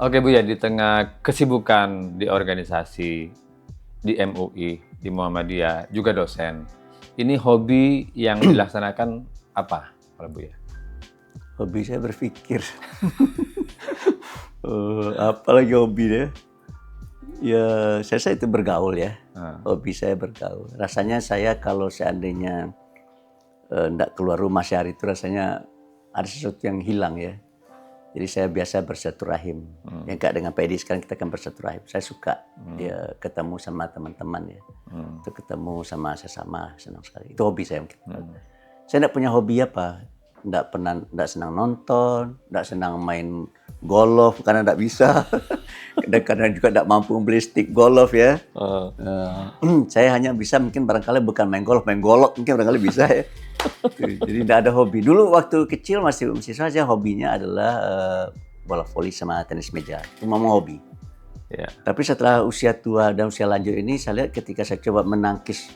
Oke Bu ya, di tengah kesibukan di organisasi, di MUI, di Muhammadiyah, juga dosen. Ini hobi yang dilaksanakan apa, kalau Bu ya? Hobi saya berpikir. Apalagi hobi deh. Ya, saya itu bergaul ya. Hobi saya bergaul. Rasanya saya kalau seandainya enggak keluar rumah sehari itu rasanya ada sesuatu yang hilang ya. Jadi saya biasa bersilaturahim. Yang kayak dengan Pak Edi sekarang kita kan bersilaturahim. Saya suka ya ketemu sama teman-teman ya. Itu ketemu sama sesama, senang sekali. Itu hobi saya mungkin. Saya enggak punya hobi apa. Enggak senang nonton, enggak senang main golf karena enggak bisa. Dan kadang juga enggak mampu beli stick golf ya. Saya hanya bisa mungkin barangkali bukan main golf, main golok mungkin barangkali bisa ya. Jadi tidak ada hobi. Dulu waktu kecil masih saja hobinya adalah bola voli sama tenis meja. Itu memang hobi. Ya. Tapi setelah usia tua dan usia lanjut ini saya lihat ketika saya coba menangkis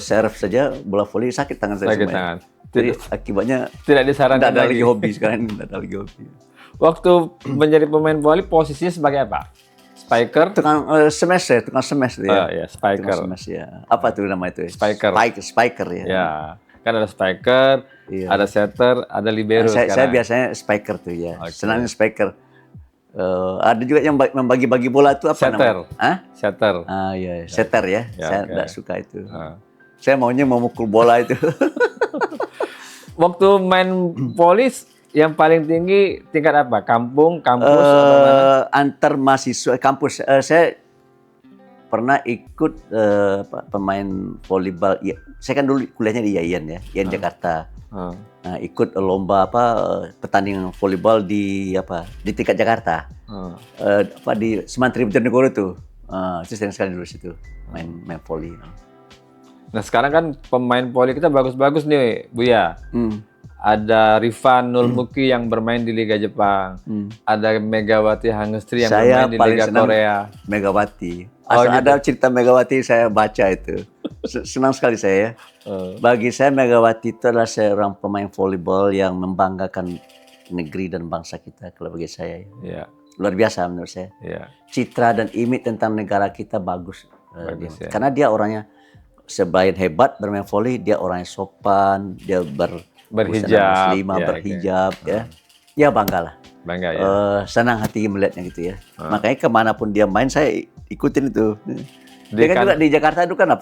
serve saja bola voli sakit tangan saya. Sakit tangan. Jadi akibatnya tidak disarankan tidak ada lagi hobi sekarang. Tidak ada lagi hobi. Waktu menjadi pemain voli posisinya sebagai apa? Spiker? Tukang smash ya, tukang smash ya. Ya, spiker. Tukang smash ya. Apa tuh nama itu? Spiker. Spiker ya. Ya. Kan ada spiker, ada setter, ada libero. Saya biasanya spiker tuh ya. Okay. Senangnya spiker. Ada juga yang membagi-bagi bola itu apa setter. Namanya? Setter. Iya, setter ya. Saya tidak suka itu. Saya maunya memukul bola itu. Waktu main voli yang paling tinggi tingkat apa? Kampung, kampus, atau mana? Antar mahasiswa kampus. Saya pernah ikut pemain volleyball. Ya, saya kan dulu kuliahnya di IAIN ya, IAIN Jakarta. Nah, ikut lomba pertandingan volleyball di tingkat Jakarta. Di Semantri Bojonegoro tuh. Itu sering sekali dulu situ main volley. Nah sekarang kan pemain voli kita bagus-bagus nih Bu ya. Ada Rifan Nurmuki yang bermain di Liga Jepang. Ada Megawati Hangestri yang bermain di Liga Korea. Megawati. Asal ada cerita Megawati saya baca itu. Senang sekali saya. Bagi saya Megawati itu adalah seorang pemain volleyball yang membanggakan negeri dan bangsa kita kalau bagi saya. Ya. Luar biasa menurut saya. Ya. Citra dan image tentang negara kita bagus. Ya. Karena dia orangnya selain hebat bermain volley, dia orangnya sopan, dia berhijab, muslimah, berhijab ya. Ya bangga ya. Senang hati melihatnya gitu ya. Makanya kemanapun dia main saya ikutin itu. Dia kan juga di Jakarta itu kan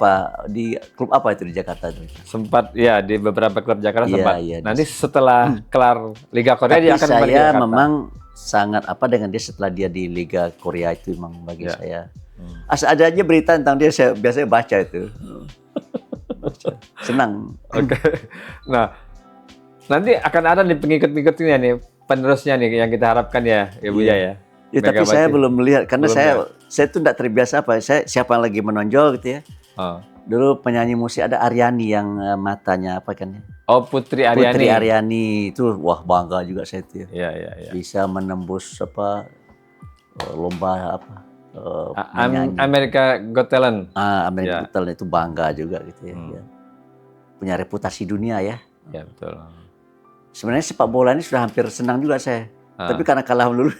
di klub apa itu di Jakarta itu? Sempat ya di beberapa klub Jakarta sempat. Iya, nanti setelah kelar Liga Korea dia akan kembali ke Jakarta. Saya memang sangat dengan dia setelah dia di Liga Korea itu memang bagi saya. Asal ada aja berita tentang dia saya biasanya baca itu. Senang. Oke. Nah, nanti akan ada nih pengikut-pengikutnya nih, penerusnya nih yang kita harapkan ya, Ibu ya. Ya, tapi saya belum melihat karena saya tuh tidak terbiasa siapa yang lagi menonjol gitu ya. Dulu penyanyi musik ada Aryani yang matanya kan ya. Oh, Putri Aryani. Putri Aryani itu wah bangga juga saya itu ya. Bisa menembus lomba America Got Talent. America Got Talent itu bangga juga gitu ya. Punya reputasi dunia ya. Ya betul. Sebenarnya sepak bola ini sudah hampir senang juga saya. Tapi karena kalah dulu.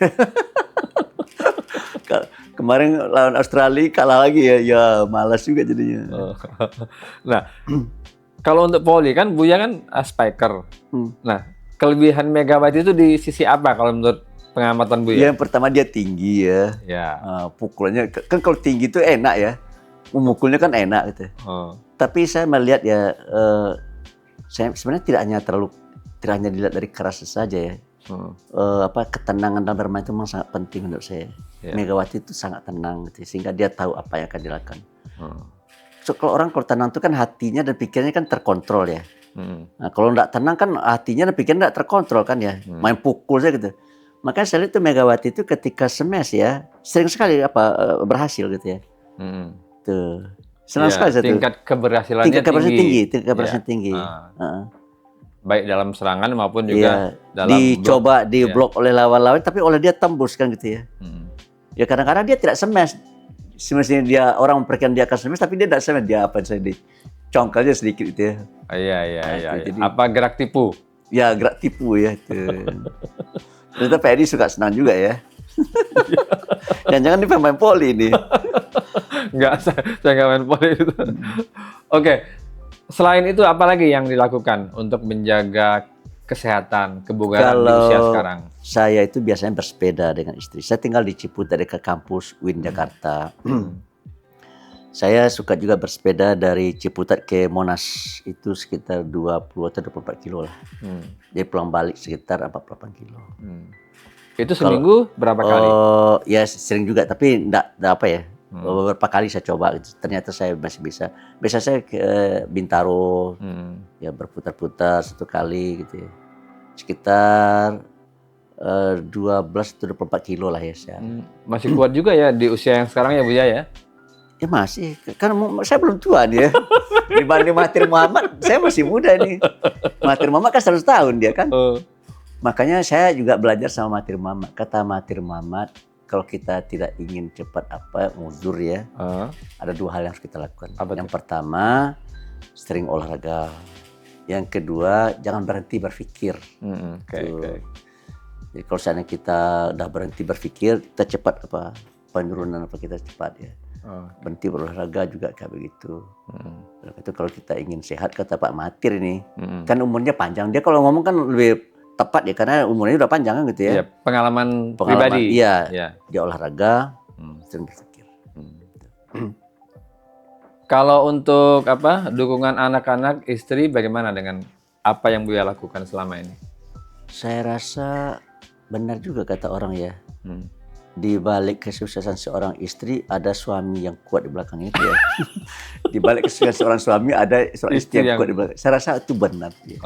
Kemarin lawan Australia kalah lagi ya malas juga jadinya. Nah, kalau untuk voli kan Buya kan spiker. Nah, kelebihan Megawati itu di sisi apa kalau menurut pengamatan Buya? Yang pertama dia tinggi ya. Pukulannya kan kalau tinggi itu enak ya. Memukulnya kan enak gitu. Tapi saya melihat ya saya sebenarnya tidak hanya dilihat dari kerasnya saja ya. Ketenangan dalam bermain itu memang sangat penting menurut saya. Megawati itu sangat tenang gitu, sehingga dia tahu apa yang akan dilakukan. So, kalau tenang itu kan hatinya dan pikirannya kan terkontrol ya. Nah, kalau nggak tenang kan hatinya dan pikirannya nggak terkontrol kan ya. Main pukul saja gitu. Makanya saya lihat itu Megawati itu ketika smash ya sering sekali berhasil gitu ya. Tuh. Senang sekali saya tingkat keberhasilannya tinggi. Baik dalam serangan maupun juga dalam dicoba diblok oleh lawan-lawan, tapi oleh dia tembus kan gitu ya. Ya kadang-kadang dia tidak smash. Semestinya orang memperkirakan dia akan smash, tapi dia tidak smash. Dia dicongkelnya sedikit gitu ya. Iya. Jadi, gerak tipu? Ya gerak tipu ya itu. Ternyata Pak Edi suka senang juga ya. Jangan-jangan ini pemain voli nih. Enggak, saya nggak main voli itu. Oke, selain itu apa lagi yang dilakukan untuk menjaga kesehatan, kebugaran di usia sekarang? Saya itu biasanya bersepeda dengan istri. Saya tinggal di Ciputat dekat kampus UIN Jakarta. Saya suka juga bersepeda dari Ciputat ke Monas. Itu sekitar 20 atau 24 kilo lah. Jadi pulang balik sekitar 48 kilo. Itu seminggu berapa kali? Ya sering juga, tapi enggak apa ya. Beberapa kali saya coba, ternyata saya masih bisa. Biasa saya ke Bintaro, ya berputar-putar 1 kali gitu ya. Sekitar 12-24 kilo lah ya saya. Masih kuat juga ya di usia yang sekarang ya Buya ya? Ya masih, kan saya belum tua nih ya. Dibanding Mahathir Mohamad, saya masih muda nih. Mahathir Mohamad kan 100 tahun dia kan. Makanya saya juga belajar sama Mahathir Mohamad. Kata Mahathir Mohamad, kalau kita tidak ingin cepat mundur ya, ada 2 hal yang harus kita lakukan. Yang pertama, sering olahraga. Yang kedua, jangan berhenti berpikir. Jadi kalau seandainya kita udah berhenti berpikir, kita cepat penurunan kita cepat ya. Berhenti berolahraga juga kayak begitu. Itu kalau kita ingin sehat, kata Pak Mahathir ini, kan umurnya panjang. Dia kalau ngomong kan lebih tepat ya, karena umurnya udah panjang kan gitu ya. Iya, pengalaman pribadi. Iya, dia olahraga, sering berpikir. Kalau untuk dukungan anak-anak, istri, bagaimana dengan apa yang Buya lakukan selama ini? Saya rasa benar juga kata orang ya. Di balik kesuksesan seorang istri ada suami yang kuat di belakang itu ya. Di balik kesuksesan seorang suami ada seorang istri yang kuat di belakang. Saya rasa itu benar. Ya.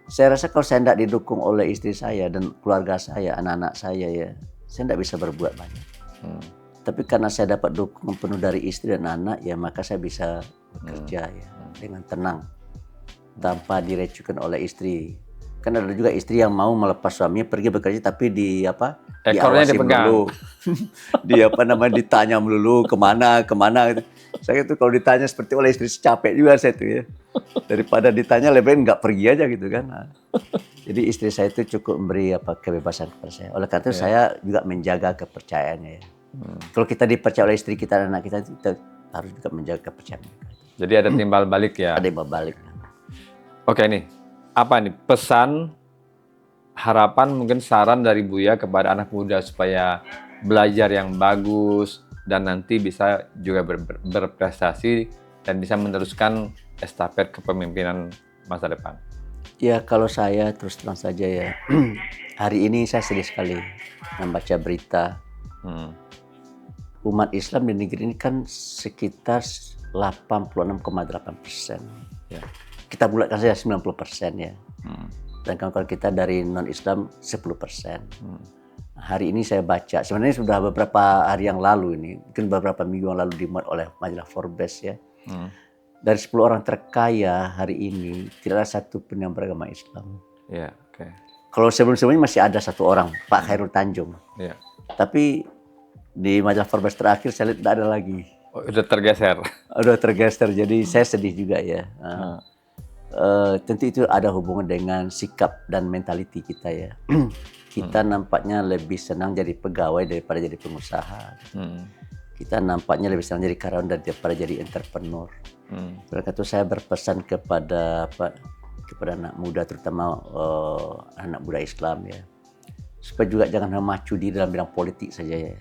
Saya rasa kalau saya tidak didukung oleh istri saya dan keluarga saya, anak-anak saya ya, saya tidak bisa berbuat banyak. Tapi karena saya dapat dukungan penuh dari istri dan anak ya, maka saya bisa bekerja ya dengan tenang tanpa direcukan oleh istri. Kan ada juga istri yang mau melepas suaminya pergi bekerja tapi ekornya dipegang melulu. Ditanya melulu kemana gitu. Saya itu kalau ditanya seperti oleh istri capek juga saya itu ya. Daripada ditanya lebih nggak pergi aja gitu kan. Jadi istri saya itu cukup memberi kebebasan kepada saya. Oleh karena itu saya juga menjaga kepercayaannya ya. Kalau kita dipercaya oleh istri kita dan anak kita harus juga menjaga kepercayaan. Jadi ada timbal balik ya. Ada timbal balik. Oke nih. Apa nih pesan, harapan, mungkin saran dari Buya kepada anak muda supaya belajar yang bagus dan nanti bisa juga berprestasi dan bisa meneruskan estafet kepemimpinan masa depan? Ya kalau saya terus terang saja ya, hari ini saya sedih sekali membaca berita. Umat Islam di negeri ini kan sekitar 86,8%. Ya. Kita bulatkan saja 90% ya. Dan kalau kita dari non-Islam 10%. Hari ini saya baca, sebenarnya sudah beberapa hari yang lalu ini, mungkin beberapa minggu yang lalu dimuat oleh majalah Forbes ya. Dari 10 orang terkaya hari ini, tidak ada satu pun yang beragama Islam. Ya, Kalau sebelum-sebelumnya masih ada 1 orang, Pak Khairul Tanjung. Ya. Tapi di majalah Forbes terakhir saya lihat tidak ada lagi. Udah tergeser. Udah tergeser, jadi saya sedih juga ya. Tentu itu ada hubungan dengan sikap dan mentaliti kita ya. Kita nampaknya lebih senang jadi pegawai daripada jadi pengusaha. Kita nampaknya lebih senang jadi karyawan daripada jadi entrepreneur. Oleh karena itu saya berpesan kepada anak muda, terutama anak muda Islam ya, supaya juga jangan memacu diri dalam bidang politik saja ya.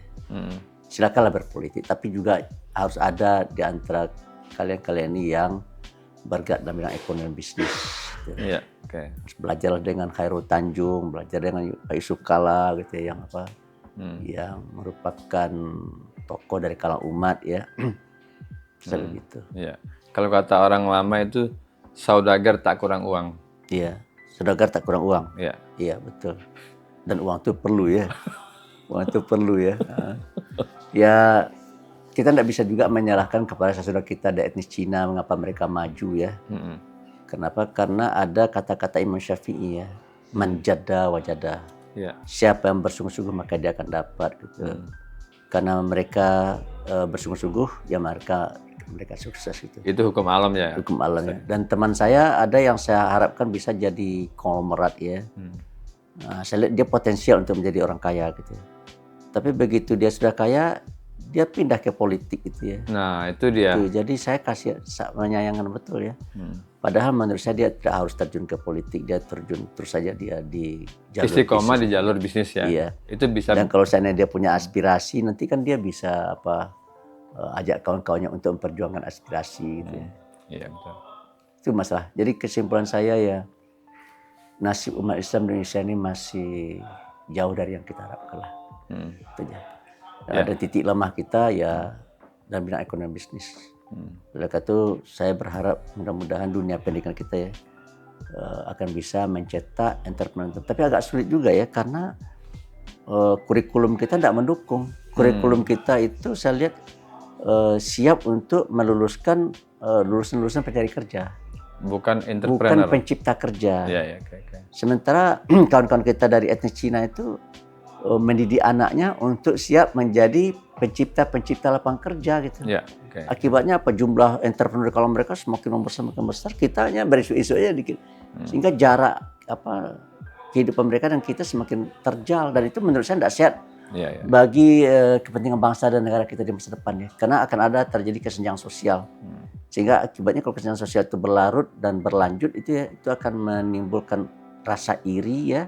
Silakanlah berpolitik, tapi juga harus ada di antara kalian ini yang bergerak dalam bidang ekonomi dan bisnis. Iya, Harus belajar dengan Khairul Tanjung, belajar dengan Pak Yusuf Kalla gitu ya, yang merupakan tokoh dari kalangan umat ya. Gitu. Iya. Kalau kata orang lama itu saudagar tak kurang uang. Iya, saudagar tak kurang uang. Iya. Iya, betul. Dan uang itu perlu ya. Uang itu perlu ya. Ya, kita tidak bisa juga menyalahkan kepada saudara kita dari etnis Cina mengapa mereka maju ya. Kenapa? Karena ada kata-kata Imam Syafi'i ya, man jadda wajada. Siapa yang bersungguh-sungguh maka dia akan dapat gitu. Karena mereka bersungguh-sungguh ya mereka sukses gitu. Itu hukum alam ya. Hukum alam ya. Dan teman saya ada yang saya harapkan bisa jadi konglomerat ya. Saya lihat dia potensial untuk menjadi orang kaya gitu. Tapi begitu dia sudah kaya, dia pindah ke politik gitu ya. Nah, itu dia. Jadi saya menyayangkan betul ya. Padahal menurut saya dia tidak harus terjun ke politik, dia terjun terus saja dia di jalur istiqomah bisnis. di jalur bisnis ya. Iya. Itu bisa. Dan kalau seandainya dia punya aspirasi, nanti kan dia bisa ajak kawan-kawannya untuk memperjuangkan aspirasi gitu ya. Iya, betul. Itu masalah. Jadi kesimpulan saya ya, nasib umat Islam di Indonesia ini masih jauh dari yang kita harapkan lah. Itu aja. Ada titik lemah kita ya dalam bidang ekonomi bisnis. Oleh karena itu saya berharap mudah-mudahan dunia pendidikan kita ya akan bisa mencetak entrepreneur. Tapi agak sulit juga ya karena kurikulum kita tidak mendukung. Kurikulum kita itu saya lihat siap untuk meluluskan lulusan-lulusan pencari kerja. Bukan entrepreneur. Bukan pencipta kerja. Iya, okay. Sementara kawan-kawan kita dari etnis Cina itu mendidik anaknya untuk siap menjadi pencipta lapangan kerja gitu. Yeah, okay. Akibatnya apa? Jumlah entrepreneur kalau mereka semakin besar, kita hanya berisu-isu aja dikit. Sehingga jarak kehidupan mereka dan kita semakin terjal, dan itu menurut saya tidak sehat bagi kepentingan bangsa dan negara kita di masa depan ya. Karena akan ada terjadi kesenjangan sosial. Sehingga akibatnya kalau kesenjangan sosial itu berlarut dan berlanjut itu akan menimbulkan rasa iri ya.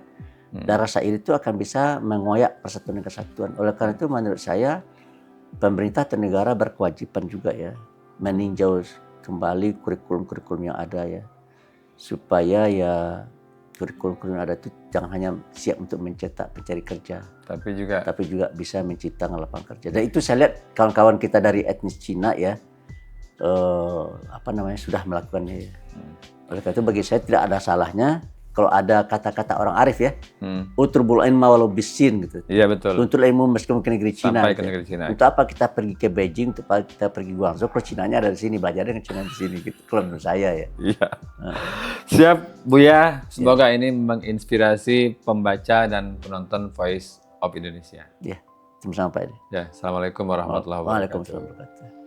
Dan rasa iri itu akan bisa mengoyak persatuan dan kesatuan. Oleh karena itu menurut saya pemerintah dan negara berkewajiban juga ya meninjau kembali kurikulum-kurikulum yang ada ya, supaya ya kurikulum yang ada itu jangan hanya siap untuk mencetak pencari kerja, tapi juga bisa menciptakan lapangan kerja. Dan itu saya lihat kawan-kawan kita dari etnis Cina ya sudah melakukannya ya. Oleh karena itu bagi saya tidak ada salahnya kalau ada kata-kata orang arif ya, uturbul ilma walau bisin gitu. Iya betul. Untuk ilmu meskipun ke negeri Cina. Sampai ke negeri Cina. Untuk apa kita pergi ke Beijing, untuk apa kita pergi Guangzhou, kalau Cinanya ada di sini, belajar dengan Cina di sini gitu. Kalau menurut saya ya. Iya. Siap Buya, semoga ini menginspirasi pembaca dan penonton Voice of Indonesia. Iya, sama-sama Pak Edi. Ya, Assalamualaikum warahmatullahi wabarakatuh. Waalaikumsalam warahmatullahi wabarakatuh.